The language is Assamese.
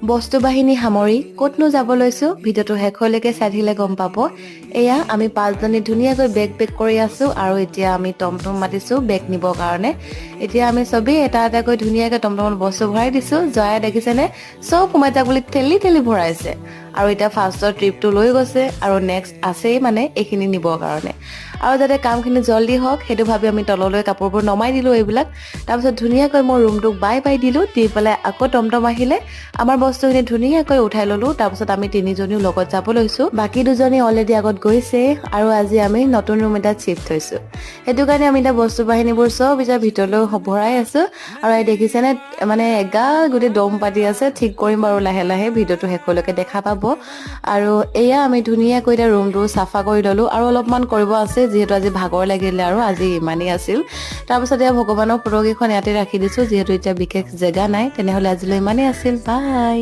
বস্তু বাহিনী সামৰি ক'তনো যাব লৈছো ভিডিঅ'টো শেষলৈকে চাই থাকিলে গম পাব। এয়া আমি পাঁচজনী ধুনীয়াকৈ বেগ পেক কৰি আছো আৰু এতিয়া আমি টমটম মাতিছো বেগ নিবৰ কাৰণে। এতিয়া আমি চবেই এটা এটাকৈ ধুনীয়াকৈ টমটমত বস্তু ভৰাই দিছো। জয়ে দেখিছেনে চব সোমাই যাক বুলি ঠেলি ঠেলি ভৰাইছে আৰু এতিয়া ফাৰ্ষ্টৰ ট্ৰিপটো লৈ গৈছে আৰু নেক্সট আছেই মানে এইখিনি নিবৰ কাৰণে। আৰু যাতে কামখিনি জল্দি হওক সেইটো ভাবি আমি তললৈ কাপোৰবোৰ নমাই দিলো এইবিলাক। তাৰপিছত ধুনীয়াকৈ মই ৰুমটোক বাই বাই দিলো, দি পেলাই আকৌ টমটম আহিলে আমাৰ বস্তুখিনি ধুনীয়াকৈ উঠাই ললো। তাৰপিছত আমি তিনিজনীও লগত যাব লৈছো, বাকী দুজনী অলৰেডি আগত গৈছে আৰু আজি আমি নতুন ৰুম এটাত শ্বিফ্ট হৈছো। সেইটো কাৰণে আমি এতিয়া বস্তু বাহিনীবোৰ চব এতিয়া ভিতৰলৈ ভৰাই আছো। আৰু এই দেখিছেনে মানে এগাল গোটেই দম পাতি আছে, ঠিক কৰিম বাৰু লাহে লাহে, ভিডিঅ'টো শেষলৈকে দেখা পাব। আৰু এয়া আমি ধুনীয়াকৈ এতিয়া ৰুমটো চাফা কৰি ললো আৰু অলপমান কৰিব আছে যিহেতু আজি ভাগৰ লাগিলে আৰু আজি ইমানেই আছিল। তাৰপিছত এয়া ভগৱানৰ ফটোকেইখন ইয়াতে ৰাখি দিছো যিহেতু এতিয়া বিশেষ জেগা নাই। তেনেহলে আজিলৈ ইমানেই আছিল, বাই।